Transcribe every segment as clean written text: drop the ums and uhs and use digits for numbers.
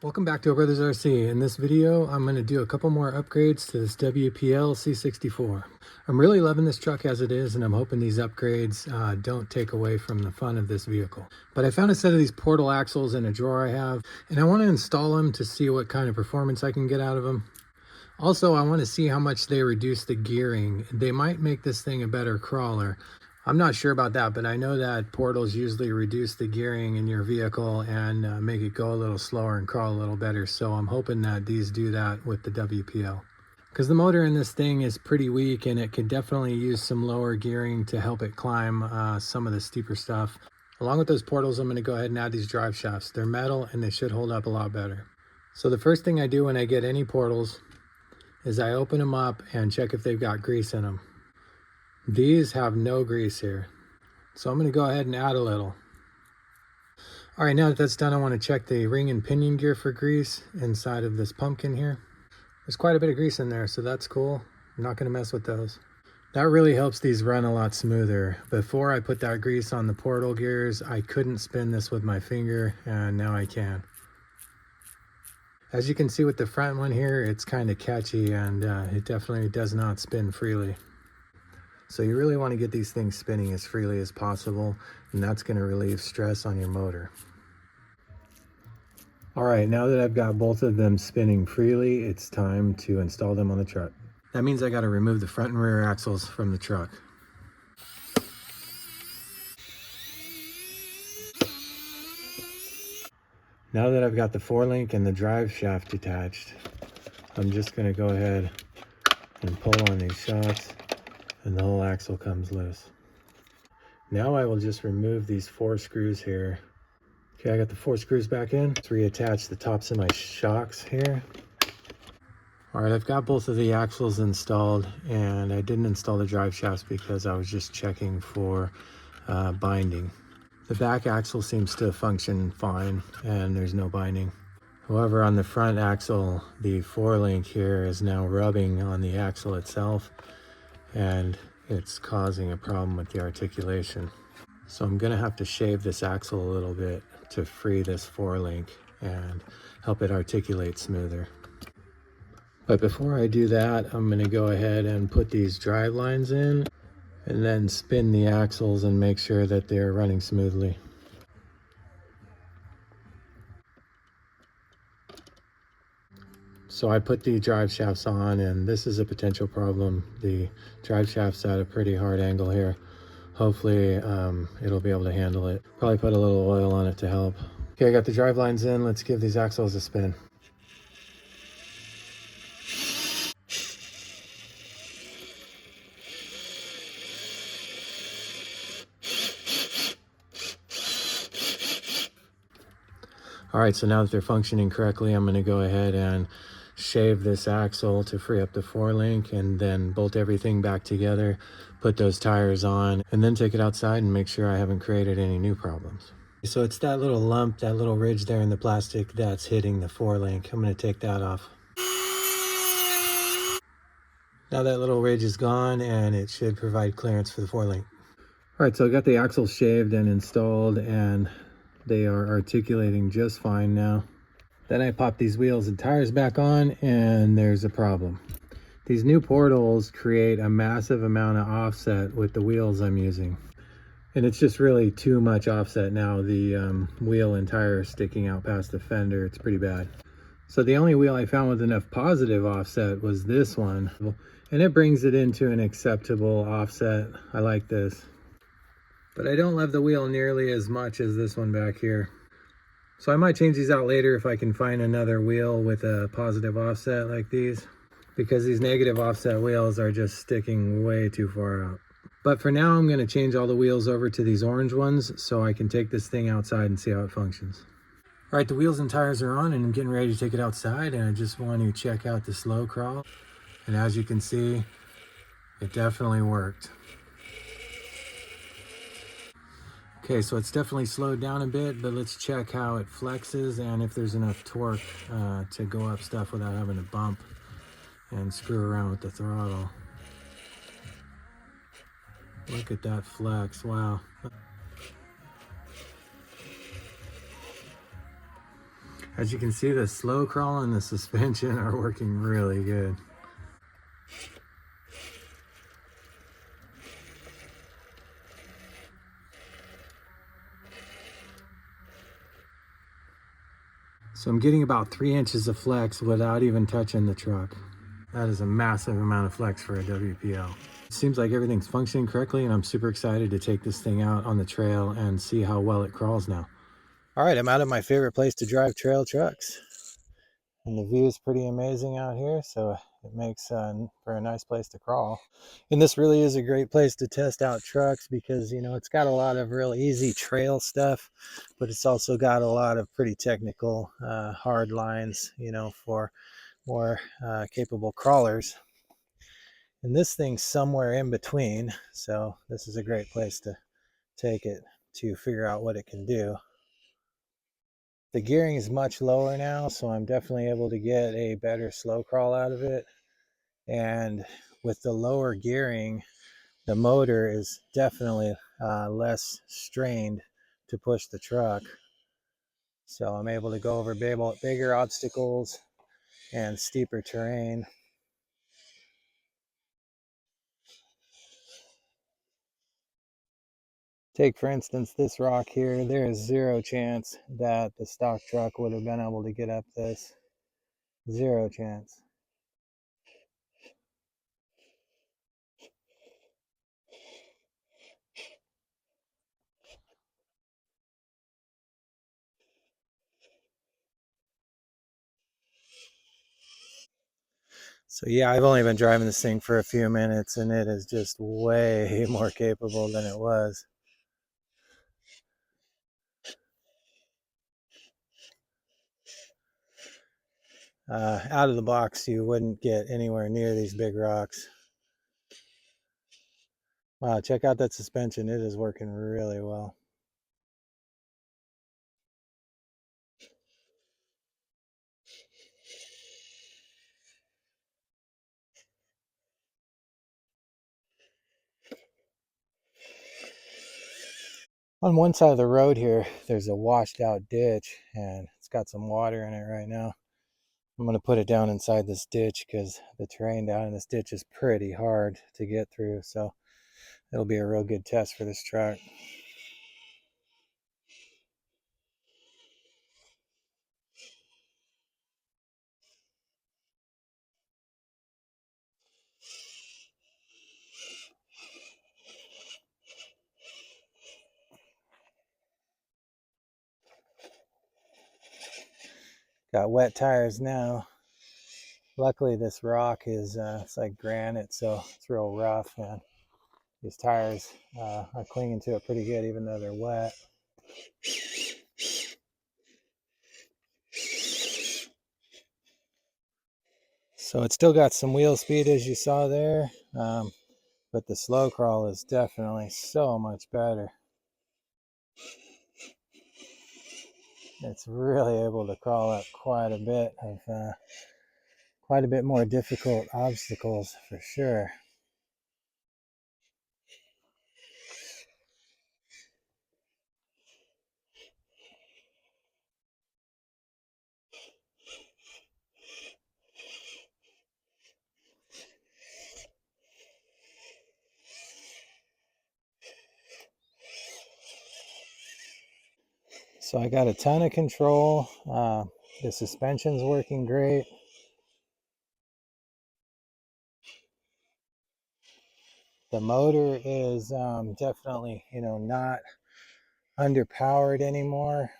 Welcome back to our Brothers RC. In this video, I'm going to do a couple more upgrades to this WPL C-64. I'm really loving this truck as it is, and I'm hoping these upgrades don't take away from the fun of this vehicle. But I found a set of these portal axles in a drawer I have, and I want to install them to see what kind of performance I can get out of them. Also, I want to see how much they reduce the gearing. They might make this thing a better crawler. I'm not sure about that, but I know that portals usually reduce the gearing in your vehicle and make it go a little slower and crawl a little better. So I'm hoping that these do that with the WPL. Because the motor in this thing is pretty weak and it could definitely use some lower gearing to help it climb some of the steeper stuff. Along with those portals, I'm going to go ahead and add these drive shafts. They're metal and they should hold up a lot better. So the first thing I do when I get any portals is I open them up and check if they've got grease in them. These have no grease here, so I'm going to go ahead and add a little. All right, now that that's done, I want to check the ring and pinion gear for grease inside of this pumpkin here. There's quite a bit of grease in there, so that's cool. I'm not going to mess with those. That really helps these run a lot smoother. Before I put that grease on the portal gears, I couldn't spin this with my finger, and now I can. As you can see with the front one here, it's kind of catchy, and it definitely does not spin freely. So you really want to get these things spinning as freely as possible, and that's going to relieve stress on your motor. All right, now that I've got both of them spinning freely, it's time to install them on the truck. That means I got to remove the front and rear axles from the truck. Now that I've got the four-link and the drive shaft detached, I'm just going to go ahead and pull on these shocks, and the whole axle comes loose. Now I will just remove these 4 screws here. Okay, I got the 4 screws back in. Let's reattach the tops of my shocks here. All right, I've got both of the axles installed, and I didn't install the drive shafts because I was just checking for binding. The back axle seems to function fine, and there's no binding. However, on the front axle, the 4-link here is now rubbing on the axle itself, and it's causing a problem with the articulation. So I'm gonna have to shave this axle a little bit to free this 4-link and help it articulate smoother. But before I do that, I'm gonna go ahead and put these drive lines in and then spin the axles and make sure that they're running smoothly. So I put the drive shafts on, and this is a potential problem. The drive shaft's at a pretty hard angle here. Hopefully it'll be able to handle it. Probably put a little oil on it to help. Okay, I got the drive lines in. Let's give these axles a spin. All right, so now that they're functioning correctly, I'm going to go ahead and shave this axle to free up the 4-link, and then bolt everything back together, put those tires on, and then take it outside and make sure I haven't created any new problems. So it's that little lump, that little ridge there in the plastic that's hitting the 4-link. I'm going to take that off. Now that little ridge is gone, and it should provide clearance for the 4-link. All right, so I got the axles shaved and installed, and they are articulating just fine now. Then I pop these wheels and tires back on, and there's a problem. These new portals create a massive amount of offset with the wheels I'm using. And it's just really too much offset now. The wheel and tire are sticking out past the fender. It's pretty bad. So the only wheel I found with enough positive offset was this one. And it brings it into an acceptable offset. I like this. But I don't love the wheel nearly as much as this one back here. So I might change these out later if I can find another wheel with a positive offset like these, because these negative offset wheels are just sticking way too far out. But for now, I'm going to change all the wheels over to these orange ones so I can take this thing outside and see how it functions. All right, the wheels and tires are on, and I'm getting ready to take it outside, and I just want to check out the slow crawl. And as you can see, it definitely worked. Okay, so it's definitely slowed down a bit, but let's check how it flexes and if there's enough torque to go up stuff without having to bump and screw around with the throttle. Look at that flex, wow. As you can see, the slow crawl and the suspension are working really good. So I'm getting about 3 inches of flex without even touching the truck. That is a massive amount of flex for a WPL. It seems like everything's functioning correctly, and I'm super excited to take this thing out on the trail and see how well it crawls now. All right, I'm out at my favorite place to drive trail trucks. And the view is pretty amazing out here, so it makes for a nice place to crawl. And this really is a great place to test out trucks because, you know, it's got a lot of real easy trail stuff, but it's also got a lot of pretty technical hard lines, you know, for more capable crawlers. And this thing's somewhere in between, so this is a great place to take it to figure out what it can do. The gearing is much lower now, so I'm definitely able to get a better slow crawl out of it. And with the lower gearing, the motor is definitely less strained to push the truck. So I'm able to go over bigger obstacles and steeper terrain. Take, for instance, this rock here. There is zero chance that the stock truck would have been able to get up this. Zero chance. So yeah, I've only been driving this thing for a few minutes, and it is just way more capable than it was. Out of the box, you wouldn't get anywhere near these big rocks. Wow, check out that suspension. It is working really well. On one side of the road here, there's a washed out ditch, and it's got some water in it right now. I'm going to put it down inside this ditch because the terrain down in this ditch is pretty hard to get through. So it'll be a real good test for this truck. Got wet tires now. Luckily, this rock is it's like granite, so it's real rough, and these tires are clinging to it pretty good, even though they're wet. So it's still got some wheel speed, as you saw there, but the slow crawl is definitely so much better. It's really able to crawl up quite a bit more difficult obstacles for sure. So I got a ton of control. The suspension's working great. The motor is definitely, you know, not underpowered anymore.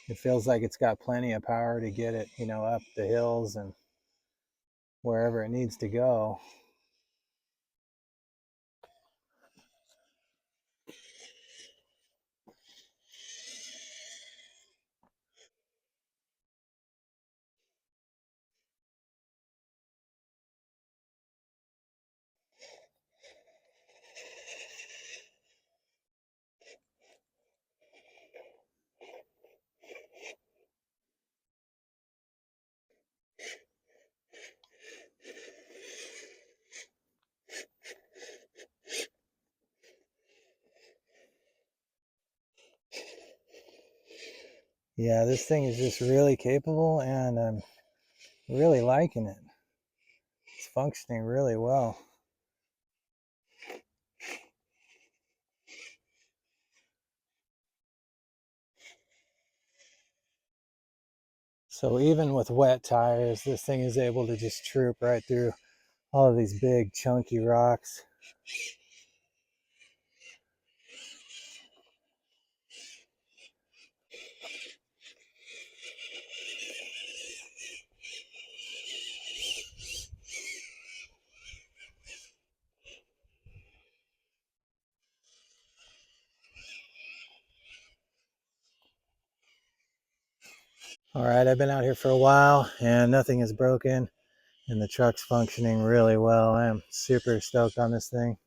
It feels like it's got plenty of power to get it, you know, up the hills and wherever it needs to go. Yeah, this thing is just really capable, and I'm really liking it. It's functioning really well. So even with wet tires, this thing is able to just troop right through all of these big chunky rocks. All right, I've been out here for a while and nothing is broken, and the truck's functioning really well. I am super stoked on this thing.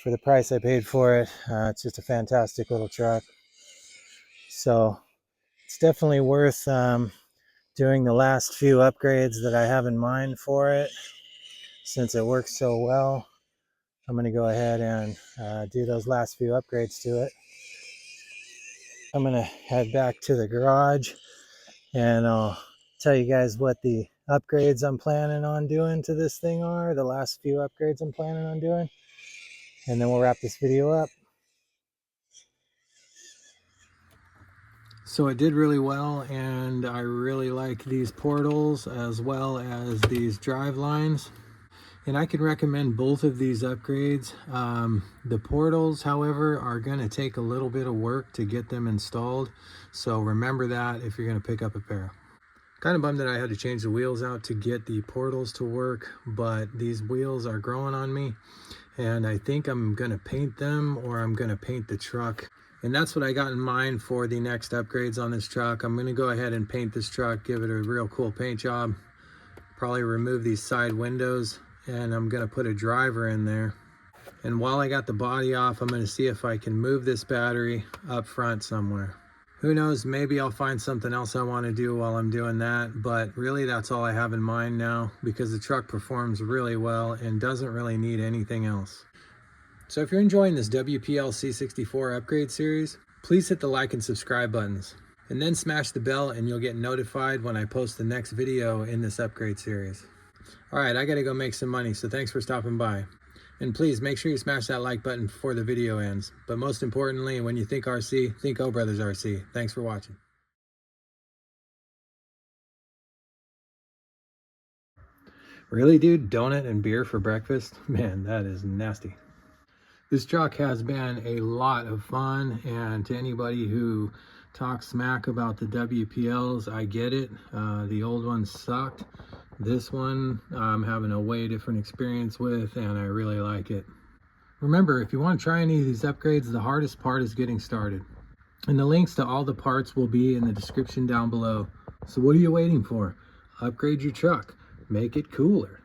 For the price I paid for it, it's just a fantastic little truck. So it's definitely worth doing the last few upgrades that I have in mind for it. Since it works so well, I'm going to go ahead and do those last few upgrades to it. I'm going to head back to the garage and I'll tell you guys what the upgrades I'm planning on doing to this thing are, the last few upgrades I'm planning on doing, and then we'll wrap this video up. So it did really well, and I really like these portals as well as these drive lines. And I can recommend both of these upgrades. The portals, however, are going to take a little bit of work to get them installed. So remember that if you're going to pick up a pair. Kind of bummed that I had to change the wheels out to get the portals to work, but these wheels are growing on me. And I think I'm going to paint them, or I'm going to paint the truck. And that's what I got in mind for the next upgrades on this truck. I'm going to go ahead and paint this truck, give it a real cool paint job. Probably remove these side windows, and I'm going to put a driver in there. And while I got the body off, I'm going to see if I can move this battery up front somewhere. Who knows, maybe I'll find something else I want to do while I'm doing that, but really that's all I have in mind now, because the truck performs really well and doesn't really need anything else. So if you're enjoying this WPL C-64 upgrade series, please hit the like and subscribe buttons, and then smash the bell and you'll get notified when I post the next video in this upgrade series. All right, I gotta go make some money, so thanks for stopping by. And please make sure you smash that like button before the video ends. But most importantly, when you think RC, think O Brothers RC. Thanks for watching. Really, dude? Donut and beer for breakfast? Man, that is nasty. This truck has been a lot of fun, and to anybody who talks smack about the WPLs, I get it. The old ones sucked. This one I'm having a way different experience with, and I really like it. Remember, if you want to try any of these upgrades, the hardest part is getting started. And the links to all the parts will be in the description down below. So what are you waiting for? Upgrade your truck. Make it cooler.